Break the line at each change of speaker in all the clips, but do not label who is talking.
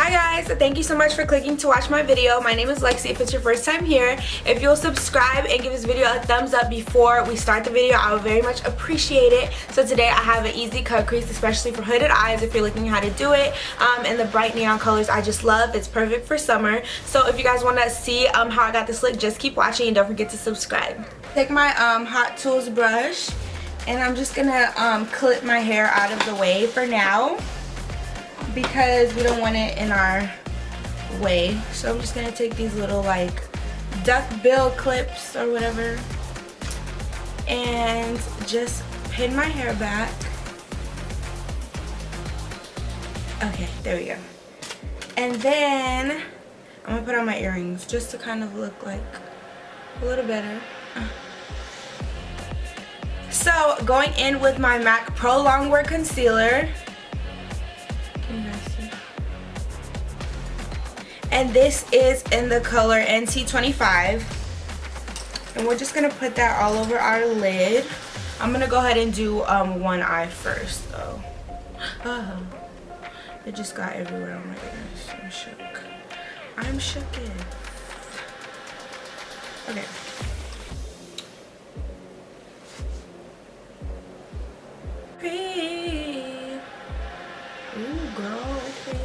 Hi guys, thank you so much for clicking to watch my video. My name is Lexi. If it's your first time here, if you'll subscribe and give this video a thumbs up before we start the video, I would very much appreciate it. So today I have an easy cut crease, especially for hooded eyes if you're looking how to do it. And the bright neon colors I just love. It's perfect for summer. So if you guys want to see how I got this look, just keep watching and don't forget to subscribe. Take my Hot Tools brush and I'm just gonna clip my hair out of the way for now, because we don't want it in our way. So I'm just gonna take these little like duck bill clips or whatever and just pin my hair back. Okay, there we go. And then I'm gonna put on my earrings just to kind of look like a little better. So going in with my MAC Pro Longwear Concealer. And this is in the color NC25. And we're just going to put that all over our lid. I'm going to go ahead and do one eye first though. It just got everywhere. Oh my goodness. I'm shook. I'm shooken. Okay. Ooh, girl. Okay.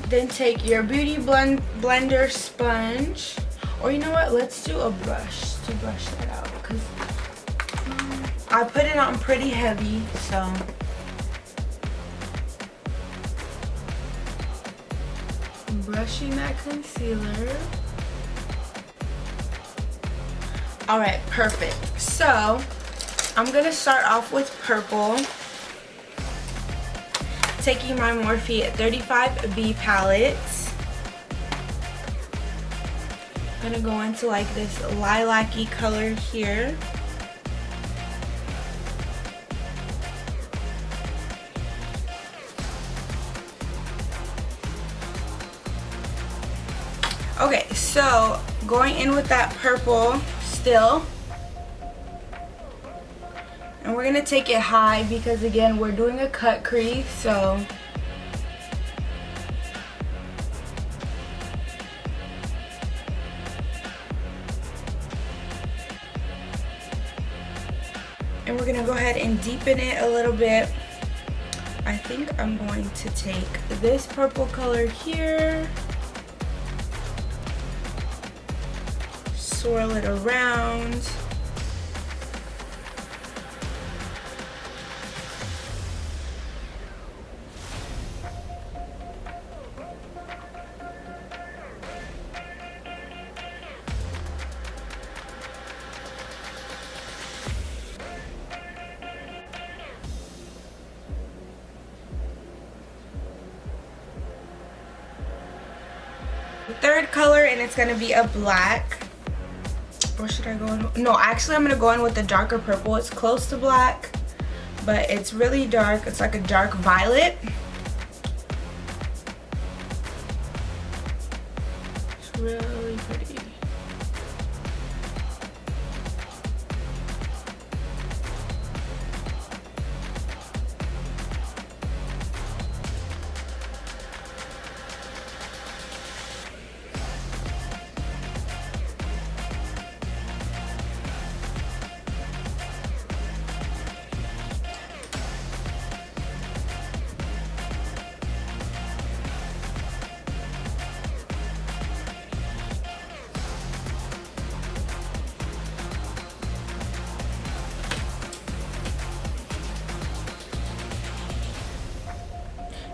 Then take your beauty blender sponge, or you know what, let's do a brush to brush that out, because I put it on pretty heavy. So I'm brushing that concealer. Alright, perfect. So I'm gonna start off with purple, taking my Morphe 35B palette. I'm gonna go into like this lilac-y color here. Okay, so going in with that purple still. And we're gonna take it high because again we're doing a cut crease, so and we're gonna go ahead and deepen it a little bit. I think I'm going to take this purple color here, swirl it around. Third color, and it's gonna be a black. Or should I go in? No, actually I'm gonna go in with the darker purple. It's close to black, but it's really dark. It's like a dark violet. It's really pretty.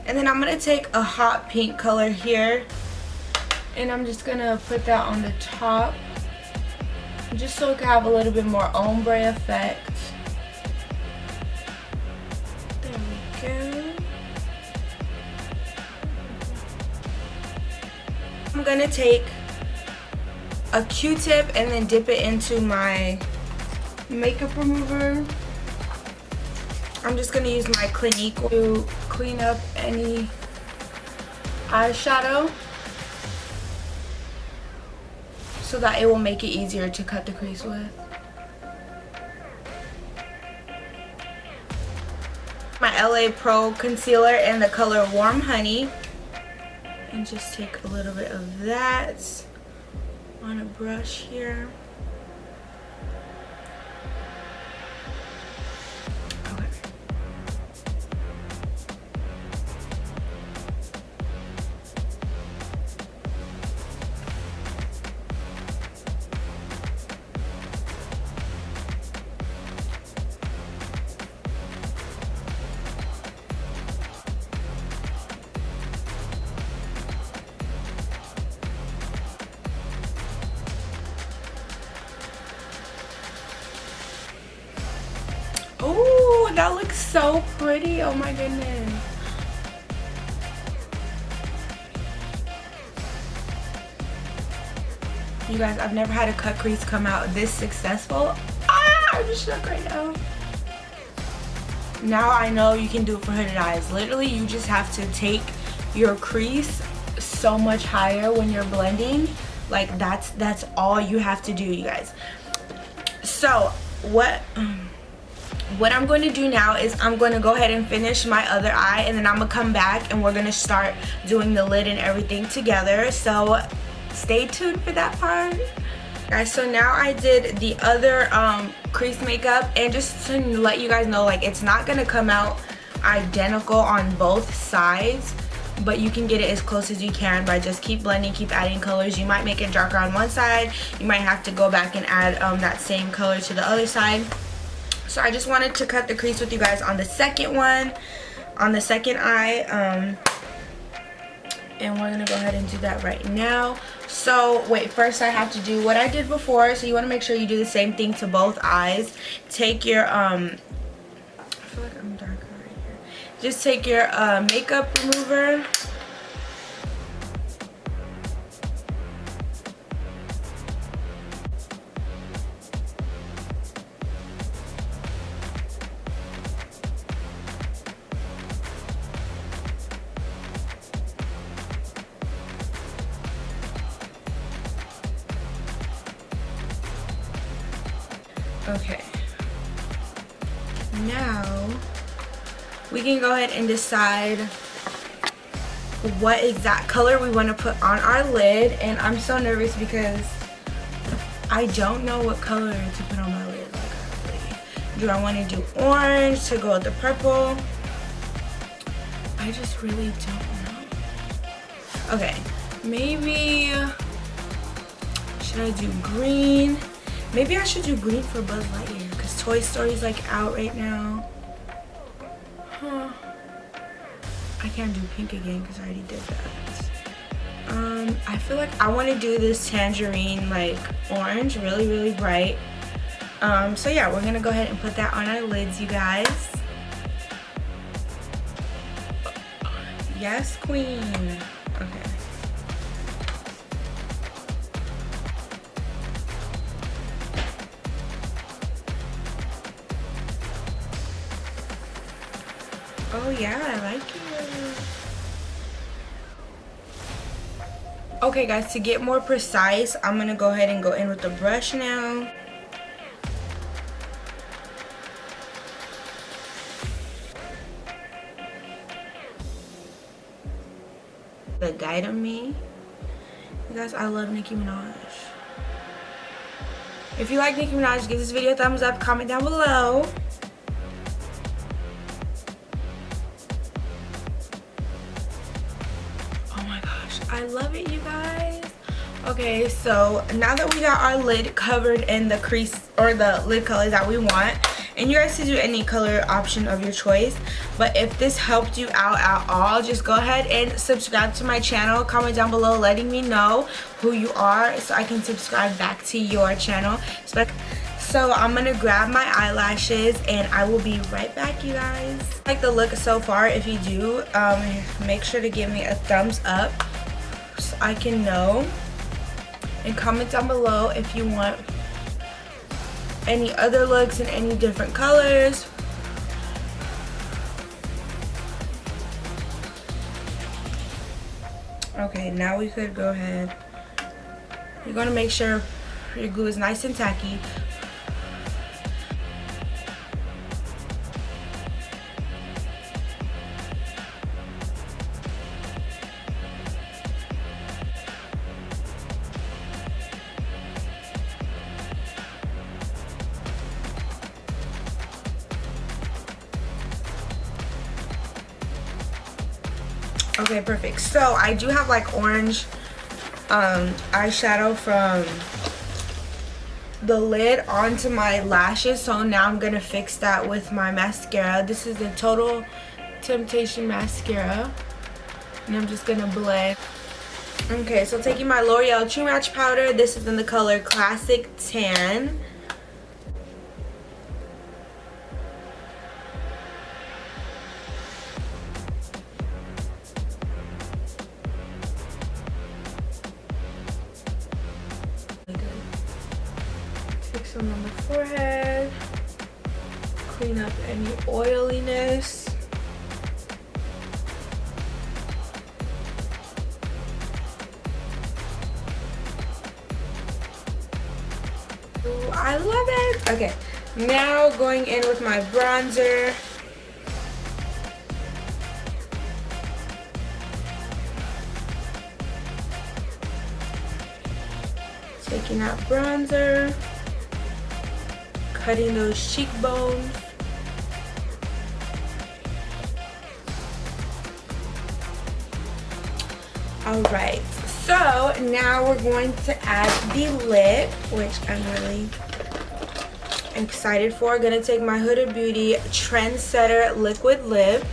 And then I'm going to take a hot pink color here, and I'm just going to put that on the top, just so it can have a little bit more ombre effect. There we go. I'm going to take a Q-tip and then dip it into my makeup remover. I'm just going to use my Clinique to clean up any eyeshadow so that it will make it easier to cut the crease with. My LA Pro concealer in the color Warm Honey. And just take a little bit of that on a brush here. Oh, that looks so pretty. Oh my goodness. You guys, I've never had a cut crease come out this successful. I'm just shook right now. Now I know you can do it for hooded eyes. Literally, you just have to take your crease so much higher when you're blending. Like that's all you have to do, you guys. So what I'm going to do now is I'm going to go ahead and finish my other eye, and then I'm going to come back and we're going to start doing the lid and everything together. So stay tuned for that part. Guys, so now I did the other crease makeup, and just to let you guys know, like, it's not going to come out identical on both sides, but you can get it as close as you can by just keep blending, keep adding colors. You might make it darker on one side, you might have to go back and add that same color to the other side. So I just wanted to cut the crease with you guys on the second one, on the second eye, and we're gonna go ahead and do that right now. So wait, first I have to do what I did before, so you want to make sure you do the same thing to both eyes. Take your I feel like I'm darker right here. Just take your makeup remover. Okay, now we can go ahead and decide what exact color we want to put on our lid, and I'm so nervous because I don't know what color to put on my lid. Like, do I want to do orange to go with the purple? I just really don't know. Okay, maybe should I do green? Maybe I should do green for Buzz Lightyear because Toy Story's like out right now. Huh. I can't do pink again because I already did that. I feel like I want to do this tangerine like orange, really bright. So yeah, we're gonna go ahead and put that on our lids, you guys. Yes, queen. Okay. Oh yeah, I like it. Okay guys, to get more precise, I'm gonna go ahead and go in with the brush now. The Guide on Me. You guys, I love Nicki Minaj. If you like Nicki Minaj, give this video a thumbs up, comment down below. I love it, you guys. Okay, so now that we got our lid covered in the crease or the lid color that we want, and you guys can do any color option of your choice, but if this helped you out at all, just go ahead and subscribe to my channel. Comment down below letting me know who you are so I can subscribe back to your channel. So I'm gonna grab my eyelashes and I will be right back, you guys. Like the look so far. If you do, make sure to give me a thumbs up so I can know, and comment down below if you want any other looks in any different colors. Okay, now we could go ahead. You're gonna make sure your glue is nice and tacky. Okay, perfect. So I do have like orange eyeshadow from the lid onto my lashes, so now I'm gonna fix that with my mascara. This is the Total Temptation mascara, and I'm just gonna blend. Okay, so taking my L'Oreal True Match powder. This is in the color Classic Tan. Fix them on the forehead. Clean up any oiliness. Ooh, I love it. Okay, now going in with my bronzer. Taking out bronzer, cutting those cheekbones. Alright, so now we're going to add the lip, which I'm really excited for. Gonna take my Huda Beauty Trendsetter liquid lip.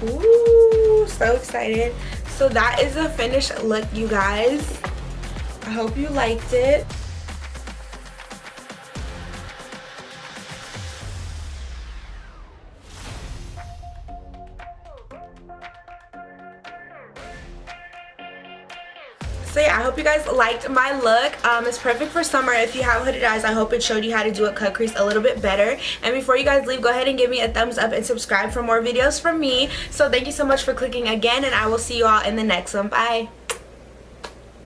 Ooh, so excited. So that is the finished look, you guys. I hope you liked it. So yeah, I hope you guys liked my look. It's perfect for summer. If you have hooded eyes, I hope it showed you how to do a cut crease a little bit better. And before you guys leave, go ahead and give me a thumbs up and subscribe for more videos from me. So thank you so much for clicking again, and I will see you all in the next one. Bye.